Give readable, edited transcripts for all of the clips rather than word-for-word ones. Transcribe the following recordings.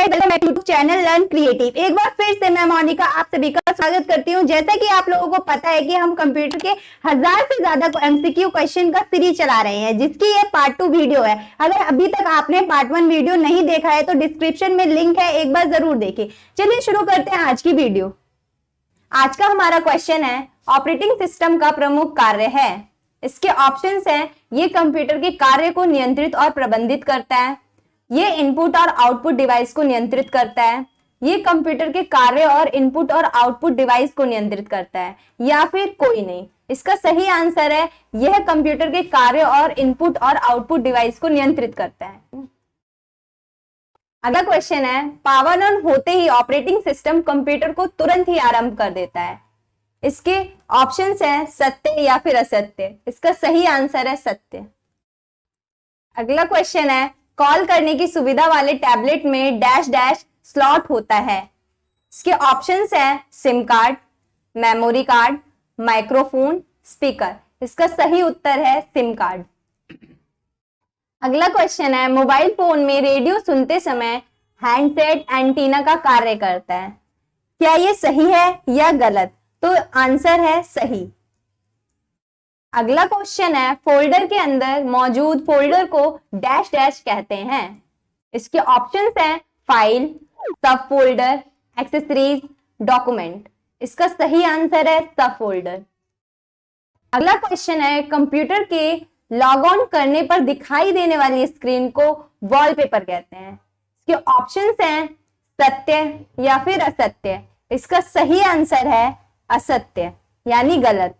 Guys, welcome back to YouTube channel learn creative. एक बार फिर से मैं मोनिका आप सभी का स्वागत करती हूं। जैसा कि आप लोगों को पता है कि हम कंप्यूटर के 1000 से ज्यादा एमसीक्यू क्वेश्चन का सीरीज चला रहे हैं, जिसकी ये पार्ट 2 वीडियो है। अगर अभी तक आपने पार्ट 1 वीडियो नहीं देखा है तो डिस्क्रिप्शन में लिंक है, एक बार जरूर देखें। चलिए शुरू करते हैं आज की वीडियो। आज का हमारा क्वेश्चन है, ऑपरेटिंग सिस्टम का प्रमुख कार्य है। इसके ऑप्शंस हैं, ये कंप्यूटर के कार्य को नियंत्रित और प्रबंधित करता है, ये इनपुट और आउटपुट डिवाइस को नियंत्रित करता है, ये कंप्यूटर के कार्य और इनपुट और आउटपुट डिवाइस को नियंत्रित करता है, या फिर कोई नहीं। इसका सही आंसर है, यह कंप्यूटर के कार्य और इनपुट और आउटपुट डिवाइस को नियंत्रित करता है। अगला क्वेश्चन है, पावर ऑन होते ही ऑपरेटिंग सिस्टम कंप्यूटर को तुरंत ही आरंभ कर देता है। इसके ऑप्शंस हैं सत्य या फिर असत्य। इसका सही आंसर है सत्य। अगला क्वेश्चन है, कॉल करने की सुविधा वाले टैबलेट में डैश डैश स्लॉट होता है। इसके ऑप्शंस हैं SIM card, memory card, microphone, speaker. इसका सही उत्तर है सिम कार्ड। अगला क्वेश्चन है, मोबाइल फोन में रेडियो सुनते समय हैंडसेट एंटीना का कार्य करता है। क्या ये सही है या गलत? तो आंसर है सही। अगला क्वेश्चन है, फोल्डर के अंदर मौजूद फोल्डर को डैश डैश कहते हैं। इसके ऑप्शंस हैं फाइल, सब फोल्डर, एक्सेसरीज, डॉक्यूमेंट। इसका सही आंसर है सब फोल्डर। अगला क्वेश्चन है, कंप्यूटर के लॉग ऑन करने पर दिखाई देने वाली स्क्रीन को वॉलपेपर कहते हैं। इसके ऑप्शंस हैं सत्य या फिर असत्य। इसका सही आंसर है असत्य, यानी गलत।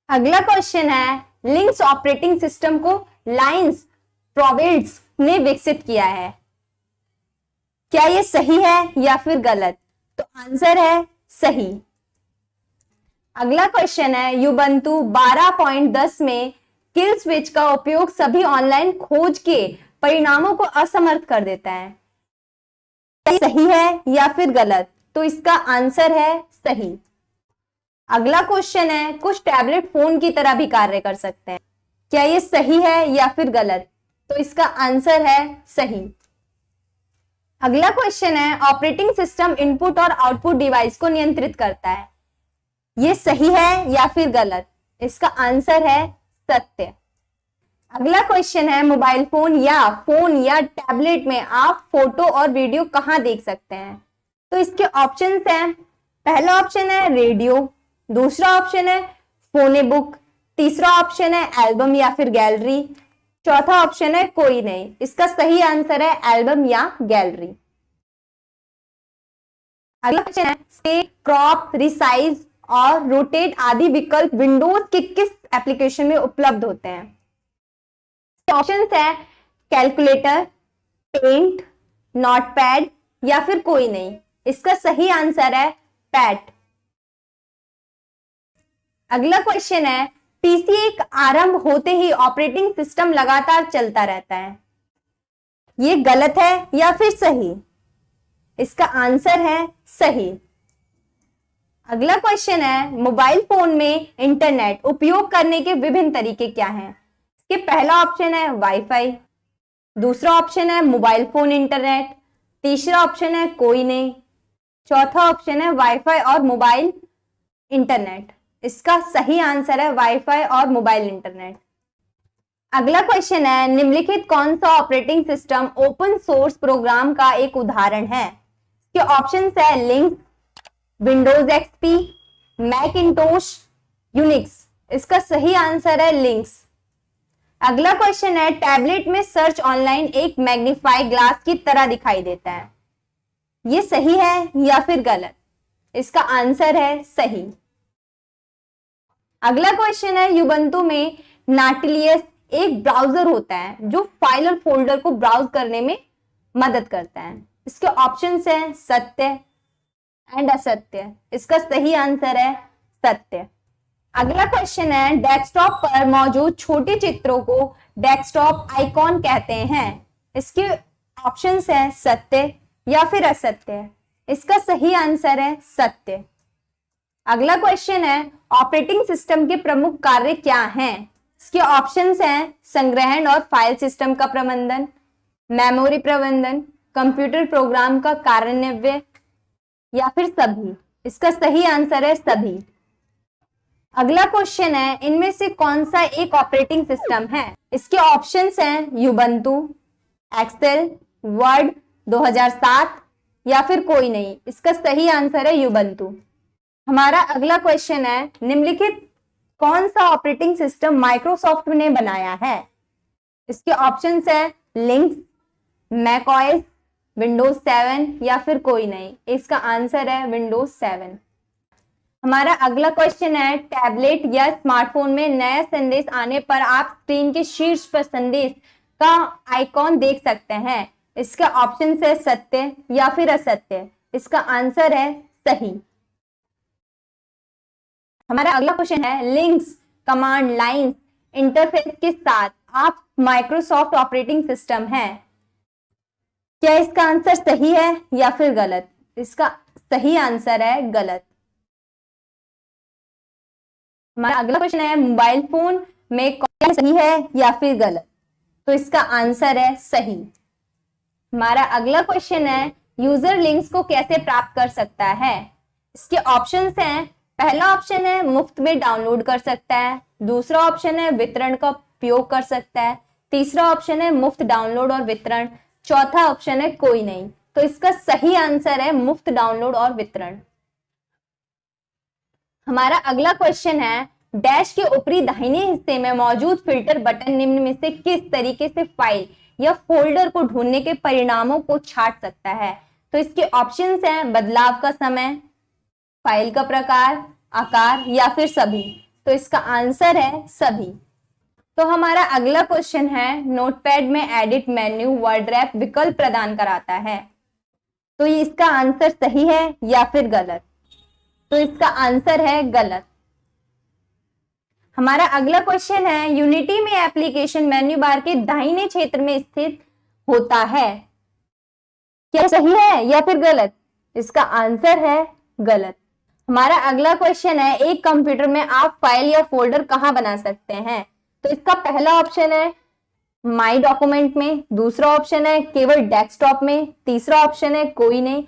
अगला क्वेश्चन है, लिनक्स ऑपरेटिंग सिस्टम को लाइन्स टॉर्वाल्ड्स ने विकसित किया है। क्या ये सही है या फिर गलत? तो आंसर है सही। अगला क्वेश्चन है, युबंतु 12.10 में किल स्विच का उपयोग सभी ऑनलाइन खोज के परिणामों को असमर्थ कर देता है। सही है या फिर गलत? तो इसका आंसर है सही। अगला क्वेश्चन है, कुछ टैबलेट फोन की तरह भी कार्य कर सकते हैं। क्या ये सही है या फिर गलत? तो इसका आंसर है सही। अगला क्वेश्चन है, ऑपरेटिंग सिस्टम इनपुट और आउटपुट डिवाइस को नियंत्रित करता है। ये सही है या फिर गलत? इसका आंसर है सत्य। अगला क्वेश्चन है, मोबाइल फोन या टैबलेट में आप फोटो और वीडियो कहां देख सकते हैं? तो इसके ऑप्शंस हैं, पहला ऑप्शन है रेडियो, दूसरा ऑप्शन है फोने बुक, तीसरा ऑप्शन है एल्बम या फिर गैलरी, चौथा ऑप्शन है कोई नहीं। इसका सही आंसर है एल्बम या गैलरी। अगला क्वेश्चन है, स्केल, क्रॉप, रिसाइज और रोटेट आदि विकल्प विंडोज के किस एप्लीकेशन में उपलब्ध होते हैं? ऑप्शंस है कैलकुलेटर, पेंट, नोटपैड या फिर कोई नहीं। इसका सही आंसर है पैट। अगला क्वेश्चन है, पीसी एक आरंभ होते ही ऑपरेटिंग सिस्टम लगातार चलता रहता है। ये गलत है या फिर सही? इसका आंसर है सही। अगला क्वेश्चन है, मोबाइल फोन में इंटरनेट उपयोग करने के विभिन्न तरीके क्या हैं? इसके पहला ऑप्शन है वाईफाई, दूसरा ऑप्शन है मोबाइल फोन इंटरनेट, तीसरा ऑप्शन है कोई नहीं, चौथा ऑप्शन है वाईफाई और मोबाइल इंटरनेट। इसका सही आंसर है वाईफाई और मोबाइल इंटरनेट। अगला क्वेश्चन है, निम्नलिखित कौन सा operating system open source program का एक उदाहरण है? इसके ऑप्शंस है Linux, Windows XP, Macintosh, Unix. इसका सही आंसर है लिनक्स। अगला क्वेश्चन है, टैबलेट में सर्च ऑनलाइन एक मैग्नीफाई ग्लास की तरह दिखाई देता है। ये सही है या फिर गलत? इसका आंसर है सही। अगला क्वेश्चन है, युबंतु में नाटिलियस एक ब्राउजर होता है जो फाइल और फोल्डर को ब्राउज करने में मदद करता है। इसके ऑप्शंस हैं सत्य एंड असत्य। इसका सही आंसर है सत्य। अगला क्वेश्चन है, डेस्कटॉप पर मौजूद छोटे चित्रों को डेस्कटॉप आइकॉन कहते हैं। इसके ऑप्शंस हैं सत्य या फिर असत्य। इसका सही आंसर है सत्य। अगला क्वेश्चन है, ऑपरेटिंग सिस्टम के प्रमुख कार्य क्या हैं? इसके ऑप्शंस हैं संग्रहण और फाइल सिस्टम का प्रबंधन, मेमोरी प्रबंधन, कंप्यूटर प्रोग्राम का कार्यान्वयन या फिर सभी? इसका सही आंसर है सभी। अगला क्वेश्चन है, इनमें से कौन सा एक ऑपरेटिंग सिस्टम है? इसके ऑप्शंस हैं यूबंतु, एक्सेल, वर्ड 2007 या फिर कोई नहीं। इसका सही आंसर है यूबंतु। हमारा अगला क्वेश्चन है, निम्नलिखित कौन सा ऑपरेटिंग सिस्टम माइक्रोसॉफ्ट ने बनाया है? इसके ऑप्शंस है लिनक्स, मैकओएस, विंडोज 7 या फिर कोई नहीं। इसका आंसर है विंडोज 7। हमारा अगला क्वेश्चन है, टैबलेट या स्मार्टफोन में नया संदेश आने पर आप स्क्रीन के शीर्ष पर संदेश का आइकॉन देख सकते हैं। इसका ऑप्शन है सत्य या फिर असत्य। इसका आंसर है सही। हमारा अगला क्वेश्चन है, लिंक्स कमांड लाइन इंटरफेस के साथ आप माइक्रोसॉफ्ट ऑपरेटिंग सिस्टम है। क्या इसका आंसर सही है या फिर गलत? इसका सही आंसर है गलत। हमारा अगला क्वेश्चन है, मोबाइल फोन में क्या सही है या फिर गलत? तो इसका आंसर है सही। हमारा अगला क्वेश्चन है, यूजर लिंक्स को कैसे प्राप्त कर सकता है? इसके ऑप्शंस हैं, पहला ऑप्शन है मुफ्त में डाउनलोड कर सकता है, दूसरा ऑप्शन है वितरण का उपयोग कर सकता है, तीसरा ऑप्शन है मुफ्त डाउनलोड और वितरण, चौथा ऑप्शन है कोई नहीं। तो इसका सही आंसर है मुफ्त डाउनलोड और वितरण। हमारा अगला क्वेश्चन है, डैश के ऊपरी दाहिने हिस्से में मौजूद फिल्टर बटन निम्न में से किस तरीके से फाइल या फोल्डर को ढूंढने के परिणामों को छांट सकता है? तो इसके ऑप्शंस हैं बदलाव का समय, फाइल का प्रकार, आकार या फिर सभी। तो इसका आंसर है सभी। तो हमारा अगला क्वेश्चन है, नोटपैड में एडिट मेन्यू वर्ड रैप विकल्प प्रदान कराता है। तो ये इसका आंसर सही है या फिर गलत? तो इसका आंसर है गलत। हमारा अगला क्वेश्चन है, यूनिटी में एप्लीकेशन मेन्यू बार के दाहिने क्षेत्र में स्थित होता है। क्या सही है या फिर गलत? इसका आंसर है गलत। हमारा अगला क्वेश्चन है, एक कंप्यूटर में आप फाइल या फोल्डर कहां बना सकते हैं? तो इसका पहला ऑप्शन है माई डॉक्यूमेंट में, दूसरा ऑप्शन है केवल डेस्कटॉप में, तीसरा ऑप्शन है कोई नहीं,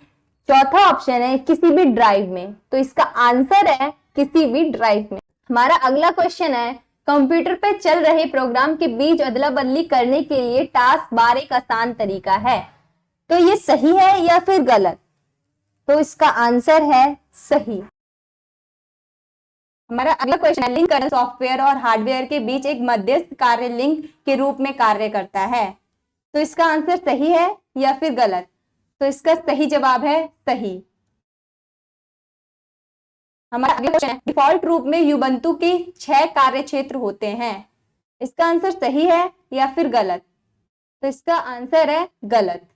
चौथा ऑप्शन है किसी भी ड्राइव में। तो इसका आंसर है किसी भी ड्राइव में। हमारा अगला क्वेश्चन है, कंप्यूटर पे चल रहे प्रोग्राम के बीच अदला बदली करने के लिए टास्क बार एक आसान तरीका है। तो ये सही है या फिर गलत? तो इसका आंसर है सही। हमारा अगला क्वेश्चन है, लिंक कर्नल सॉफ्टवेयर और हार्डवेयर के बीच एक मध्यस्थ कार्य लिंक के रूप में कार्य करता है। तो इसका आंसर सही है या फिर गलत? तो इसका सही जवाब है सही। हमारा अगला क्वेश्चन है, डिफॉल्ट रूप में यूबंतु के 6 कार्य क्षेत्र होते हैं। इसका आंसर सही है या फिर गलत? तो इसका आंसर है गलत।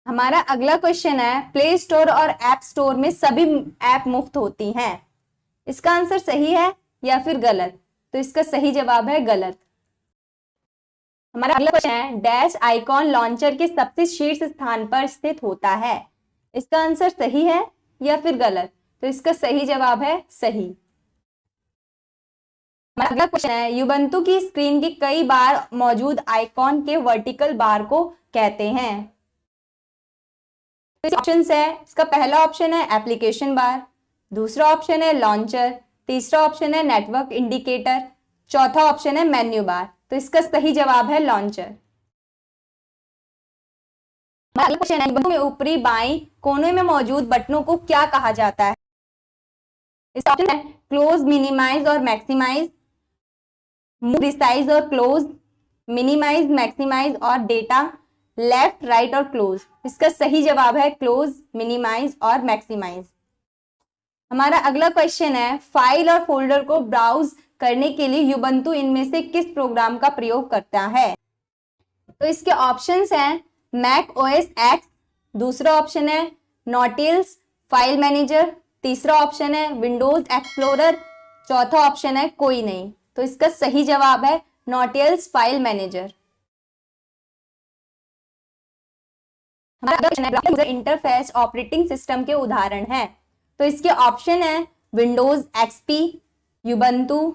हमारा अगला क्वेश्चन है, प्ले स्टोर और ऐप स्टोर में सभी ऐप मुफ्त होती हैं। इसका आंसर सही है या फिर गलत? तो इसका सही जवाब है गलत। हमारा अगला क्वेश्चन है, डैश आइकॉन लॉन्चर के सबसे शीर्ष स्थान पर स्थित होता है। इसका आंसर सही है या फिर गलत? तो इसका सही जवाब है सही। हमारा अगला क्वेश्चन है, यूबंतु की स्क्रीन के कई बार मौजूद आइकॉन के वर्टिकल बार को कहते हैं। ऑप्शंस है, इसका पहला ऑप्शन है एप्लीकेशन बार, दूसरा ऑप्शन है लॉन्चर, तीसरा ऑप्शन है नेटवर्क इंडिकेटर, चौथा ऑप्शन है मेन्यू बार। तो इसका सही जवाब है लॉन्चर। अगला क्वेश्चन है, यूबंतु में ऊपरी बाईं कोने में मौजूद बटनों को क्या कहा जाता है? इसका ऑप्शन है क्लोज, मिनिमाइज और मैक्सिमाइज, मूव, रिसाइज और क्लोज, मिनिमाइज, मैक्सिमाइज और डेटा, लेफ्ट, राइट और क्लोज। इसका सही जवाब है क्लोज, मिनिमाइज और मैक्सिमाइज। हमारा अगला क्वेश्चन है, फाइल और फोल्डर को ब्राउज करने के लिए यूबंतु इनमें से किस प्रोग्राम का प्रयोग करता है? तो इसके ऑप्शंस हैं मैक ओएस एक्स, दूसरा ऑप्शन है नॉटिल्स फाइल मैनेजर, तीसरा ऑप्शन है विंडोज एक्सप्लोरर, चौथा ऑप्शन है कोई नहीं। तो इसका सही जवाब है नॉटिल्स फाइल मैनेजर। हमारा इंटरफेस ऑपरेटिंग सिस्टम के उदाहरण है। तो इसके ऑप्शन है विंडोज एक्सपी, यूबंतु,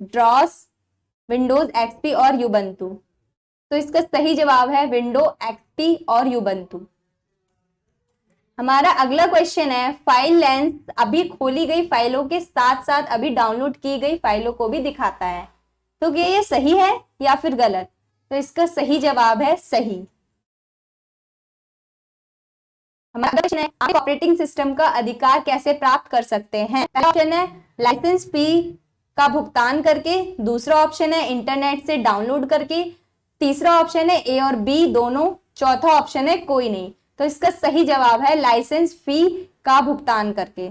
ड्रॉस, विंडोज एक्सपी और यूबंतु। तो इसका सही जवाब है विंडो एक्सपी और यूबंतु। हमारा अगला क्वेश्चन है फाइल लेंस अभी खोली गई फाइलों के साथ साथ अभी डाउनलोड की गई फाइलों को भी दिखाता है, तो क्या ये सही है या फिर गलत? तो इसका सही जवाब है सही। हमारा क्वेश्चन है आप ऑपरेटिंग सिस्टम का अधिकार कैसे प्राप्त कर सकते हैं? पहला ऑप्शन है लाइसेंस फी का भुगतान करके, दूसरा ऑप्शन है इंटरनेट से डाउनलोड करके, तीसरा ऑप्शन है ए और बी दोनों, चौथा ऑप्शन है कोई नहीं। तो इसका सही जवाब है लाइसेंस फी का भुगतान करके।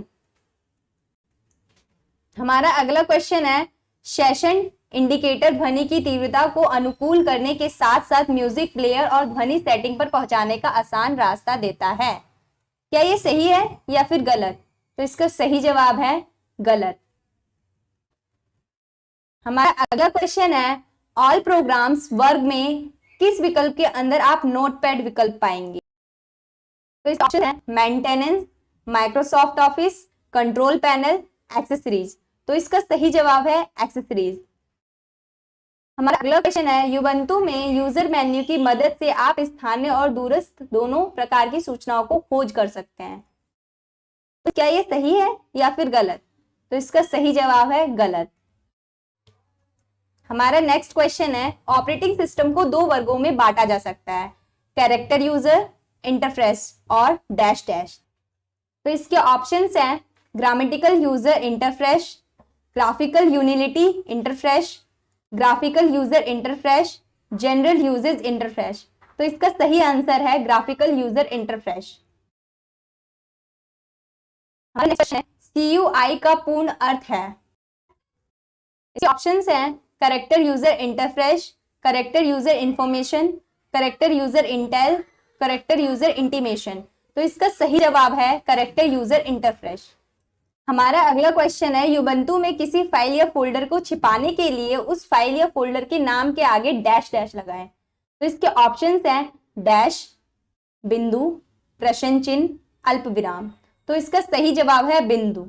हमारा अगला क्वेश्चन है सेशन इंडिकेटर ध्वनि की तीव्रता को अनुकूल करने के साथ साथ म्यूजिक प्लेयर और ध्वनि सेटिंग पर पहुंचाने का आसान रास्ता देता है। क्या ये सही है या फिर गलत? तो इसका सही जवाब है गलत। हमारा अगला क्वेश्चन है ऑल प्रोग्राम्स वर्ग में किस विकल्प के अंदर आप नोटपैड विकल्प पाएंगे? तो इस ऑप्शन है maintenance, Microsoft office, control panel, accessories. तो इसका सही जवाब है एक्सेसरीज। हमारा अगला क्वेश्चन है यूबंतु में यूजर मेन्यू की मदद से आप स्थानीय और दूरस्थ दोनों प्रकार की सूचनाओं को खोज कर सकते हैं। तो क्या ये सही है या फिर गलत? तो इसका सही जवाब है गलत। हमारा नेक्स्ट क्वेश्चन है ऑपरेटिंग सिस्टम को दो वर्गों में बांटा जा सकता है, कैरेक्टर यूजर इंटरफेस और डैश डैश। तो इसके ऑप्शंस हैं grammatical user interface, graphical utility interface, graphical user interface, general usage interface. तो इसका सही आंसर है ग्राफिकल यूजर इंटरफेस। हमारा नेक्स्ट क्वेश्चन है CUI का पूर्ण अर्थ है? इसके ऑप्शंस हैं character user interface, character user information, character user intel, character user intimation. तो इसका सही जवाब है करेक्टर यूजर इंटरफेस। हमारा अगला क्वेश्चन है यूबंतु में किसी फाइल या फोल्डर को छिपाने के लिए उस फाइल या फोल्डर के नाम के आगे डैश डैश लगाएं। तो इसके ऑप्शंस हैं डैश, बिंदु, प्रश्न चिन्ह, अल्प विराम। तो इसका सही जवाब है बिंदु।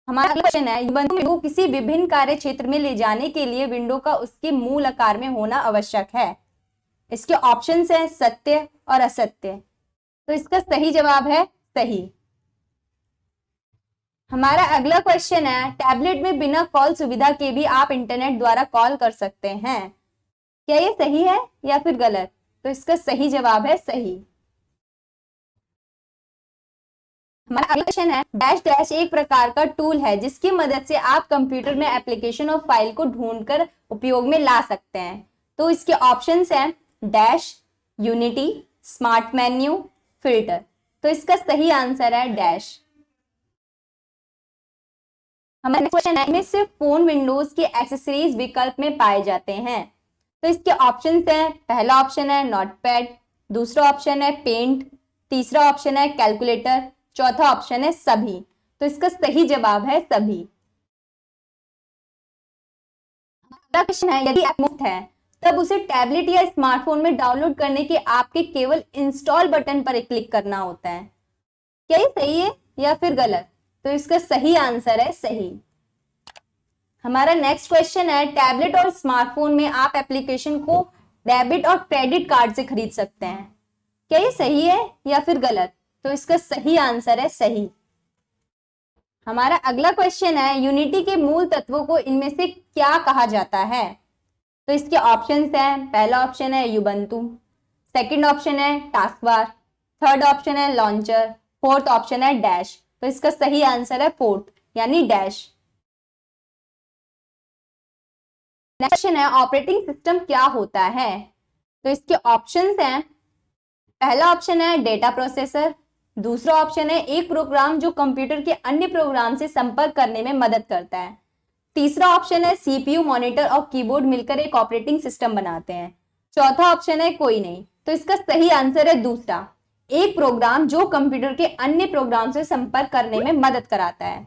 हमारा अगला क्वेश्चन है यूबंतु में किसी विभिन्न कार्य क्षेत्र में ले जाने के लिए विंडो का उसके मूल आकार में होना आवश्यक है। इसके ऑप्शंस हैं सत्य और असत्य। तो इसका सही जवाब है सही। हमारा अगला क्वेश्चन है टैबलेट में बिना कॉल सुविधा के भी आप इंटरनेट द्वारा कॉल कर सकते हैं। क्या ये सही है या फिर गलत? तो इसका सही जवाब है सही। हमारा अगला क्वेश्चन है डैश डैश एक प्रकार का टूल है जिसकी मदद से आप कंप्यूटर में एप्लीकेशन और फाइल को ढूंढकर उपयोग में ला सकते हैं। तो इसके ऑप्शंस हैं dash, unity, smart menu, filter. तो इसका सही आंसर है डैश। हमारा क्वेश्चन है इनमें से फोन विंडोज के एक्सेसरीज विकल्प में पाए जाते हैं। तो इसके ऑप्शंस हैं पहला ऑप्शन है नोटपैड, दूसरा ऑप्शन है पेंट, तीसरा ऑप्शन है कैलकुलेटर, चौथा ऑप्शन है सभी। तो इसका सही जवाब है सभी। अगला क्वेश्चन है यदि ऐप मुफ्त है तब उसे टैबलेट या स्मार्टफोन में डाउनलोड करने के आपके केवल इंस्टॉल बटन पर क्लिक करना होता है। क्या ये सही है या फिर गलत? तो इसका सही आंसर है सही। हमारा नेक्स्ट क्वेश्चन है टैबलेट और स्मार्टफोन में आप एप्लीकेशन को डेबिट और क्रेडिट कार्ड से खरीद सकते हैं। क्या ये सही है या फिर गलत? तो इसका सही आंसर है सही। हमारा अगला क्वेश्चन है यूनिटी के मूल तत्वों को इनमें से क्या कहा जाता है? तो इसके ऑप्शंस हैं पहला ऑप्शन है यूबंतु, सेकंड ऑप्शन है टास्कबार, थर्ड ऑप्शन है लॉन्चर, फोर्थ ऑप्शन है डैश। तो इसका सही आंसर है फोर्थ यानी डैश। नेक्स्ट क्वेश्चन है ऑपरेटिंग सिस्टम क्या होता है? तो इसके ऑप्शंस हैं पहला ऑप्शन है डेटा प्रोसेसर, दूसरा ऑप्शन है एक प्रोग्राम जो कंप्यूटर के अन्य प्रोग्राम से संपर्क करने में मदद करता है, तीसरा ऑप्शन है सीपीयू, मॉनिटर और कीबोर्ड मिलकर एक ऑपरेटिंग सिस्टम बनाते हैं, चौथा ऑप्शन है कोई नहीं। तो इसका सही आंसर है दूसरा, एक प्रोग्राम जो कंप्यूटर के अन्य प्रोग्राम से संपर्क करने में मदद कराता है।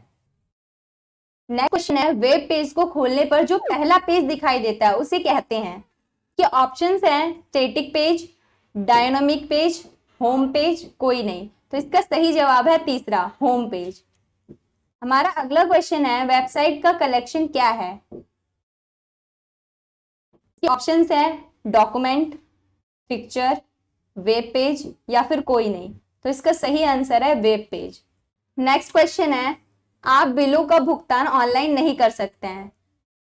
नेक्स्ट क्वेश्चन है वेब पेज को खोलने पर जो पहला पेज दिखाई देता है उसे कहते हैं। कि ऑप्शंस हैं static page, dynamic page, home page, कोई नहीं। तो इसका सही जवाब है तीसरा, होम पेज। हमारा अगला क्वेश्चन है वेबसाइट का कलेक्शन क्या है? इसके ऑप्शंस है डॉक्यूमेंट, पिक्चर, वेब पेज या फिर कोई नहीं। तो इसका सही आंसर है वेब पेज। नेक्स्ट क्वेश्चन है, आप बिलों का भुगतान ऑनलाइन नहीं कर सकते हैं,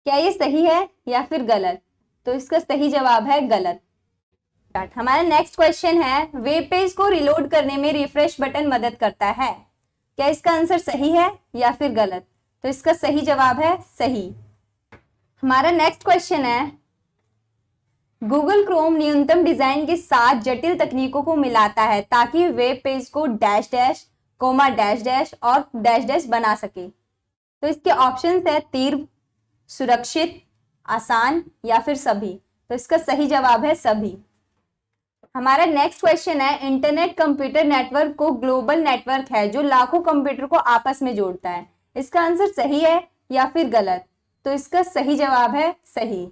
क्या ये सही है या फिर गलत? तो इसका सही जवाब है गलत। हमारा नेक्स्ट क्वेश्चन है, वेब पेज को रिलोड करने में रिफ्रेश बटन मदद करता है, क्या इसका आंसर सही है या फिर गलत? तो इसका सही जवाब है सही। हमारा नेक्स्ट क्वेश्चन है, गूगल क्रोम न्यूनतम डिजाइन के साथ जटिल तकनीकों को मिलाता है ताकि वेब पेज को dash dash, comma dash dash और डैश डैश बना सके। तो इसके ऑप्शंस है तीर, सुरक्षित, आसान या फिर सभी। तो इसका सही जवाब है सभी। हमारा नेक्स्ट क्वेश्चन है, इंटरनेट कंप्यूटर नेटवर्क को ग्लोबल नेटवर्क है जो लाखों कंप्यूटर को आपस में जोड़ता है, इसका आंसर सही है या फिर गलत? तो इसका सही जवाब है सही।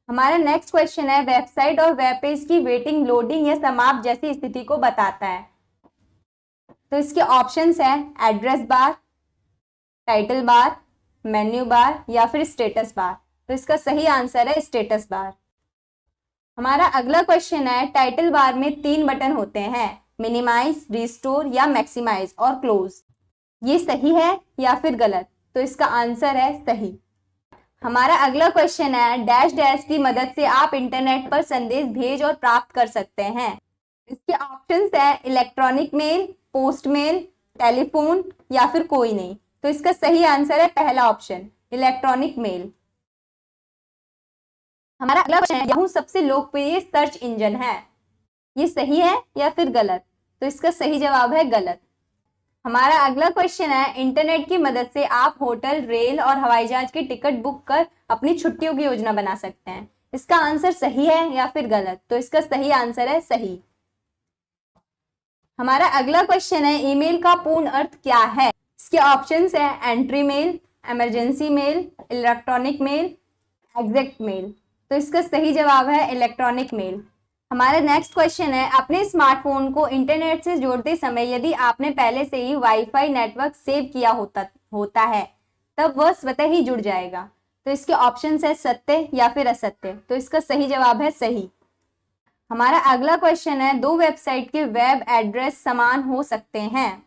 हमारा नेक्स्ट क्वेश्चन है, वेबसाइट और वेब पेज की वेटिंग, लोडिंग या समाप्त जैसी स्थिति को बताता है। तो इसके ऑप्शंस है address bar, title bar, menu bar या फिर स्टेटस बार। तो इसका सही आंसर है स्टेटस बार। हमारा अगला क्वेश्चन है, टाइटल बार में 3 बटन होते हैं, मिनिमाइज, रिस्टोर या मैक्सिमाइज और क्लोज, ये सही है या फिर गलत? तो इसका आंसर है सही। हमारा अगला क्वेश्चन है, डैश डैश की मदद से आप इंटरनेट पर संदेश भेज और प्राप्त कर सकते हैं, इसके ऑप्शंस है electronic mail, post mail, telephone या फिर कोई नहीं। तो इसका सही आंसर है पहला ऑप्शन, इलेक्ट्रॉनिक मेल। हमारा अगला क्वेश्चन है, याहू सबसे लोकप्रिय सर्च इंजन है, ये सही है या फिर गलत? तो इसका सही जवाब है गलत। हमारा अगला क्वेश्चन है, इंटरनेट की मदद से आप होटल, रेल और हवाई जहाज की टिकट बुक कर अपनी छुट्टियों की योजना बना सकते हैं, इसका आंसर सही है या फिर गलत? तो इसका सही आंसर है सही। हमारा अगला क्वेश्चन है, ईमेल का पूर्ण अर्थ क्या है? इसके ऑप्शंस है entry mail, emergency mail, electronic mail, exact mail. तो इसका सही जवाब है इलेक्ट्रॉनिक मेल। हमारा नेक्स्ट क्वेश्चन है, अपने स्मार्टफोन को इंटरनेट से जोड़ते समय यदि आपने पहले से ही वाईफाई नेटवर्क सेव किया होता है तब वह स्वतः ही जुड़ जाएगा। तो इसके ऑप्शंस है सत्य या फिर असत्य। तो इसका सही जवाब है सही। हमारा अगला क्वेश्चन है, 2 वेबसाइट के वेब एड्रेस समान हो सकते हैं,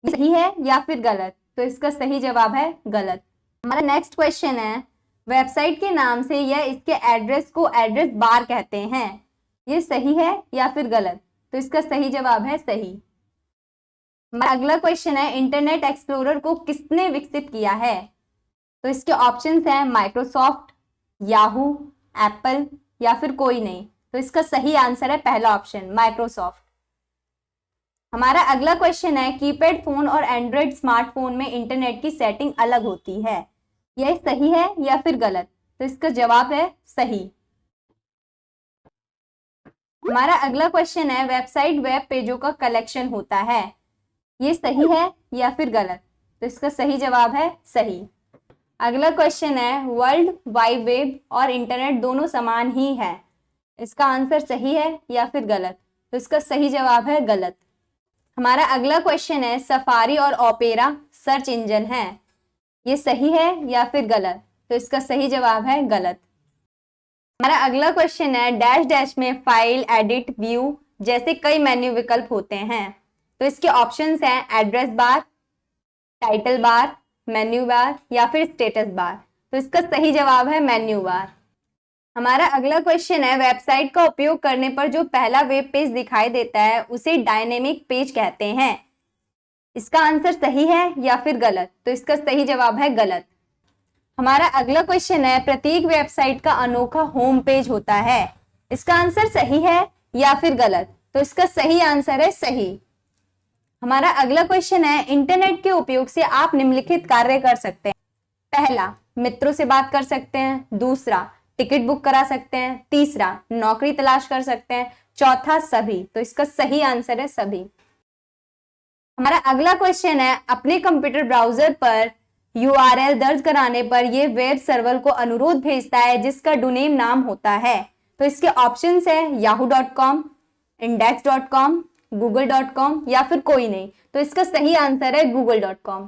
सही है या फिर गलत? तो इसका सही जवाब है गलत। हमारा नेक्स्ट क्वेश्चन है, वेबसाइट के नाम से या इसके एड्रेस को एड्रेस बार कहते हैं, ये सही है या फिर गलत? तो इसका सही जवाब है सही। हमारा अगला क्वेश्चन है, इंटरनेट एक्सप्लोरर को किसने विकसित किया है? तो इसके ऑप्शंस हैं माइक्रोसॉफ्ट, याहू, एप्पल या फिर कोई नहीं। तो इसका सही आंसर है पहला ऑप्शन, माइक्रोसॉफ्ट। हमारा अगला क्वेश्चन है, कीपैड फोन और एंड्रॉइड स्मार्टफोन में इंटरनेट की सेटिंग अलग होती है, यह सही है या फिर गलत? तो इसका जवाब है सही। हमारा अगला क्वेश्चन है, वेबसाइट वेब पेजों का कलेक्शन होता है, ये सही है या फिर गलत? तो इसका सही जवाब है सही। अगला क्वेश्चन है, वर्ल्ड वाइड वेब और इंटरनेट दोनों समान ही है, इसका आंसर सही है या फिर गलत? तो इसका सही जवाब है गलत। हमारा अगला क्वेश्चन है, सफारी और ओपेरा सर्च इंजन है, ये सही है या फिर गलत? तो इसका सही जवाब है गलत। हमारा अगला क्वेश्चन है, डैश डैश में फाइल, एडिट, व्यू जैसे कई मेन्यू विकल्प होते हैं, तो इसके ऑप्शंस हैं address bar, title bar, menu bar या फिर स्टेटस बार। तो इसका सही जवाब है मेन्यू बार। हमारा अगला क्वेश्चन है, वेबसाइट का उपयोग करने पर जो पहला वेब पेज दिखाई देता है उसे डायनेमिक पेज कहते हैं, इसका आंसर सही है या फिर गलत? तो इसका सही जवाब है गलत। हमारा अगला क्वेश्चन है, प्रत्येक वेबसाइट का अनोखा होम पेज होता है, इसका आंसर सही है या फिर गलत? तो इसका सही आंसर है सही। हमारा अगला क्वेश्चन है, इंटरनेट के उपयोग से आप निम्नलिखित कार्य कर सकते हैं। पहला, मित्रों से बात कर सकते हैं। दूसरा, टिकट बुक करा सकते हैं। तीसरा, नौकरी तलाश कर सकते हैं। चौथा, सभी। तो इसका सही आंसर है सभी। हमारा अगला क्वेश्चन है, अपने कंप्यूटर ब्राउजर पर URL दर्ज कराने पर यह वेब सर्वर को अनुरोध भेजता है जिसका डोमेन नाम होता है। तो इसके ऑप्शंस है yahoo.com, index.com, google.com या फिर कोई नहीं। तो इसका सही आंसर है google.com।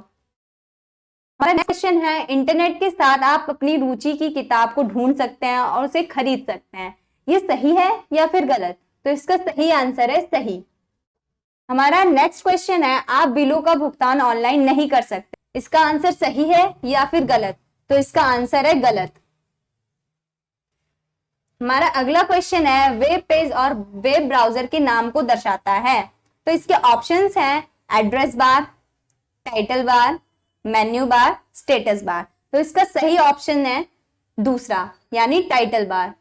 हमारा नेक्स्ट क्वेश्चन है, इंटरनेट के साथ आप अपनी रुचि की किताब को ढूंढ सकते हैं और उसे खरीद सकते हैं, ये सही है या फिर गलत? तो इसका सही आंसर है सही। हमारा नेक्स्ट क्वेश्चन है, आप बिलों का भुगतान ऑनलाइन नहीं कर सकते, इसका आंसर सही है या फिर गलत? तो इसका आंसर है गलत। हमारा अगला क्वेश्चन है, वेब पेज और वेब ब्राउजर के नाम को दर्शाता है। तो इसके ऑप्शंस हैं address bar, title bar, menu bar, status bar. तो इसका सही ऑप्शन है दूसरा, यानी टाइटल बार।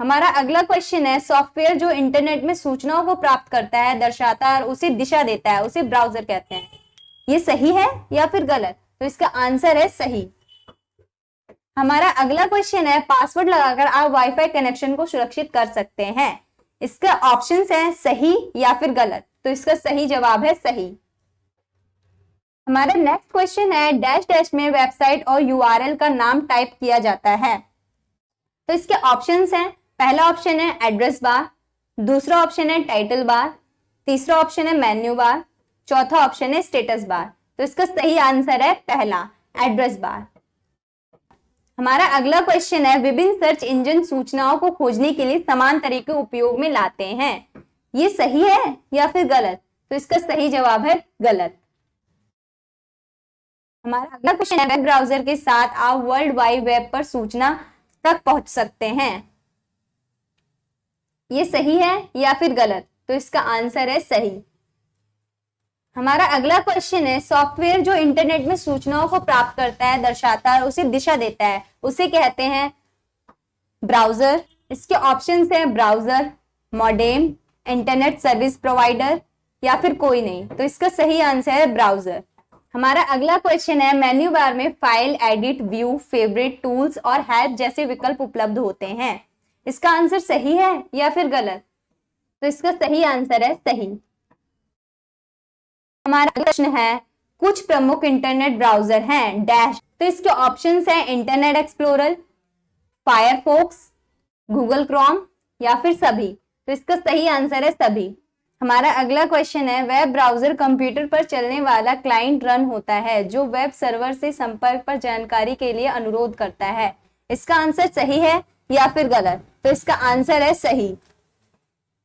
हमारा अगला क्वेश्चन है, सॉफ्टवेयर जो इंटरनेट में सूचनाओं को प्राप्त करता है, दर्शाता है और उसे दिशा देता है, उसे ब्राउजर कहते हैं, ये सही है या फिर गलत? तो इसका आंसर है सही। हमारा अगला क्वेश्चन है, पासवर्ड लगाकर आप वाईफाई कनेक्शन को सुरक्षित कर सकते हैं, इसका ऑप्शंस है सही या फिर गलत? तो इसका सही जवाब है सही। हमारा नेक्स्ट क्वेश्चन है, डैश डैश में वेबसाइट और यूआरएल का नाम टाइप किया जाता है। तो इसके ऑप्शंस हैं, पहला ऑप्शन है एड्रेस बार, दूसरा ऑप्शन है टाइटल बार, तीसरा ऑप्शन है मेन्यू बार, चौथा ऑप्शन है स्टेटस बार। तो इसका सही आंसर है पहला, एड्रेस बार। हमारा अगला क्वेश्चन है, विभिन्न सर्च इंजन सूचनाओं को खोजने के लिए समान तरीके उपयोग में लाते हैं, ये सही है या फिर गलत? तो इसका सही जवाब है गलत। हमारा अगला क्वेश्चन है, वेब ब्राउजर के साथ आप वर्ल्ड वाइड वेब पर सूचना तक पहुंच सकते हैं, ये सही है या फिर गलत? तो इसका आंसर है सही। हमारा अगला क्वेश्चन है, सॉफ्टवेयर जो इंटरनेट में सूचनाओं को प्राप्त करता है, दर्शाता है, उसे दिशा देता है, उसे कहते हैं ब्राउजर। इसके ऑप्शंस हैं browser, modem, internet service provider या फिर कोई नहीं। तो इसका सही आंसर है ब्राउजर। हमारा अगला क्वेश्चन है, मेन्यू बार में file, edit, view, favourite, tools और हेल्प जैसे विकल्प उपलब्ध होते हैं, इसका आंसर सही है या फिर गलत? तो इसका सही आंसर है सही। हमारा प्रश्न है, कुछ प्रमुख इंटरनेट ब्राउजर हैं डैश। तो इसके ऑप्शंस हैं internet explorer, Firefox, Google Chrome या फिर सभी। तो इसका सही आंसर है सभी। हमारा अगला क्वेश्चन है, वेब ब्राउजर कंप्यूटर पर चलने वाला क्लाइंट रन होता है जो वेब सर्वर से संपर्क पर जानकारी के लिए अनुरोध करता है, इसका आंसर सही है या फिर गलत? तो इसका आंसर है सही।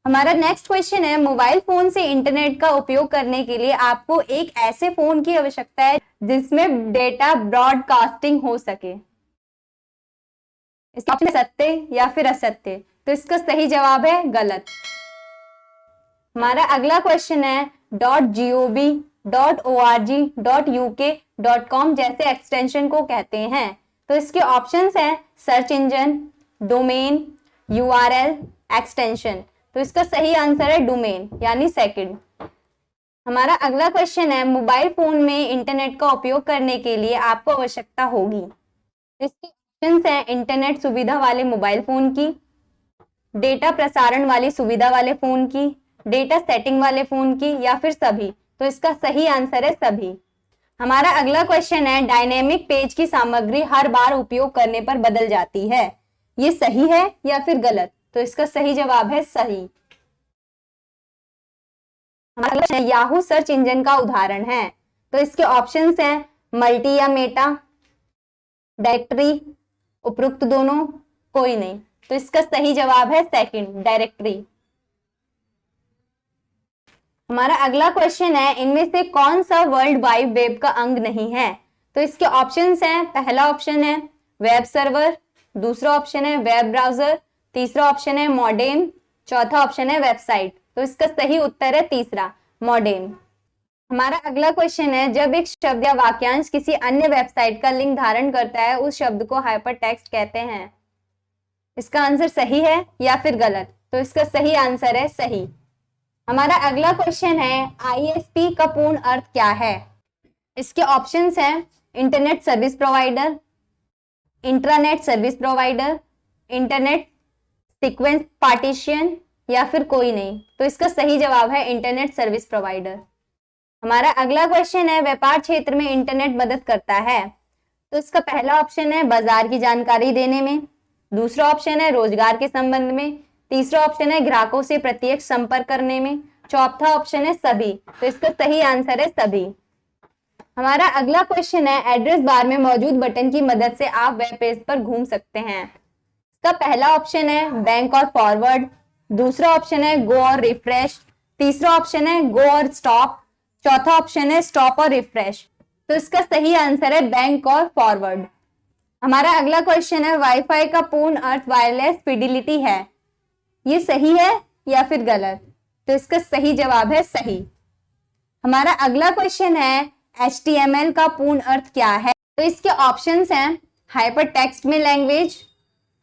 हमारा नेक्स्ट क्वेश्चन है, मोबाइल फोन से इंटरनेट का उपयोग करने के लिए आपको एक ऐसे फोन की आवश्यकता है जिसमें डेटा ब्रॉडकास्टिंग हो सके, इसका ऑप्शन सत्य या फिर असत्य? तो इसका सही जवाब है गलत। हमारा अगला क्वेश्चन है, .gov, .org, .uk, .com जैसे एक्सटेंशन को कहते हैं। तो इसके ऑप्शंस हैं search engine, domain, URL, extension. तो इसका सही आंसर है डोमेन, यानी सेकंड। हमारा अगला क्वेश्चन है, मोबाइल फोन में इंटरनेट का उपयोग करने के लिए आपको आवश्यकता होगी। इसके ऑप्शंस हैं इंटरनेट सुविधा वाले मोबाइल फोन की, डेटा प्रसारण वाली सुविधा वाले फोन की, डेटा सेटिंग वाले फोन की या फिर सभी। तो इसका सही आंसर है सभी। हमारा अगला क्वेश्चन है, डायनेमिक पेज की सामग्री हर बार उपयोग करने पर बदल जाती है, ये सही है या फिर गलत? तो इसका सही जवाब है सही। हमारा अगला क्वेश्चन, याहू सर्च इंजन का उदाहरण है। तो इसके ऑप्शंस हैं मल्टी या मेटा, डायरेक्टरी, उपरोक्त दोनों, कोई नहीं। तो इसका सही जवाब है सेकंड, डायरेक्टरी। हमारा अगला क्वेश्चन है, इनमें से कौन सा वर्ल्ड वाइड वेब का अंग नहीं है? तो इसके ऑप्शंस हैं, पहला ऑप्शन है वेब सर्वर, दूसरा ऑप्शन है वेब ब्राउजर, तीसरा ऑप्शन है मॉडेम, चौथा ऑप्शन है वेबसाइट। तो इसका सही उत्तर है तीसरा, मॉडेम। हमारा अगला क्वेश्चन है, जब एक शब्द या वाक्यांश किसी अन्य वेबसाइट का लिंक धारण करता है, उस शब्द को हाइपरटेक्स्ट कहते हैं, इसका आंसर सही है या फिर गलत? तो इसका सही आंसर है सही। हमारा अगला क्वेश्चन है, आईएसपी का पूर्ण अर्थ क्या है? इसके ऑप्शंस हैं internet service provider, intranet service provider, internet sequence partition या फिर कोई नहीं। तो इसका सही जवाब है इंटरनेट सर्विस प्रोवाइडर। हमारा अगला क्वेश्चन है, व्यापार क्षेत्र में इंटरनेट मदद करता है। तो इसका पहला ऑप्शन है बाजार की जानकारी देने में, दूसरा ऑप्शन है रोजगार के संबंध में, तीसरा ऑप्शन है ग्राहकों से प्रत्यक्ष संपर्क करने में, चौथा ऑप्शन है सभी। तो इसका सही आंसर है सभी। हमारा अगला क्वेश्चन है, एड्रेस बार में मौजूद बटन की मदद से आप वेब पेज पर घूम सकते हैं। इसका पहला ऑप्शन है बैंक और फॉरवर्ड, दूसरा ऑप्शन है गो और रिफ्रेश, तीसरा ऑप्शन है गो और स्टॉप, चौथा ऑप्शन है स्टॉप और रिफ्रेश। तो इसका सही आंसर है बैंक और फॉरवर्ड। हमारा अगला क्वेश्चन है, वाईफाई का पूर्ण अर्थ वायरलेस फिडिलिटी है, ये सही है या फिर गलत? तो इसका सही जवाब है सही। हमारा अगला क्वेश्चन है, HTML का पूर्ण अर्थ क्या है? तो इसके ऑप्शंस हैं hyper text main language,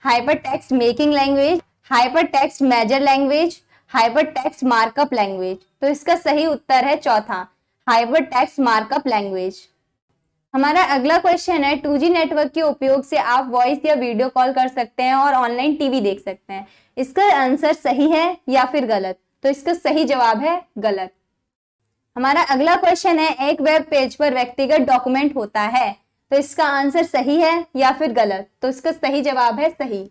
hyper text making language, hyper text major language, hyper text markup language. तो इसका सही उत्तर है चौथा, हाइपर टेक्स्ट मार्कअप लैंग्वेज। हमारा अगला क्वेश्चन है, 2G नेटवर्क के उपयोग से आप वॉइस या वीडियो कॉल कर सकते हैं और ऑनलाइन टीवी देख सकते हैं, इसका आंसर सही है या फिर गलत? तो इसका सही जवाब है गलत। हमारा अगला क्वेश्चन है, एक वेब पेज पर व्यक्तिगत डॉक्यूमेंट होता है, तो इसका आंसर सही है या फिर गलत? तो इसका सही जवाब है सही।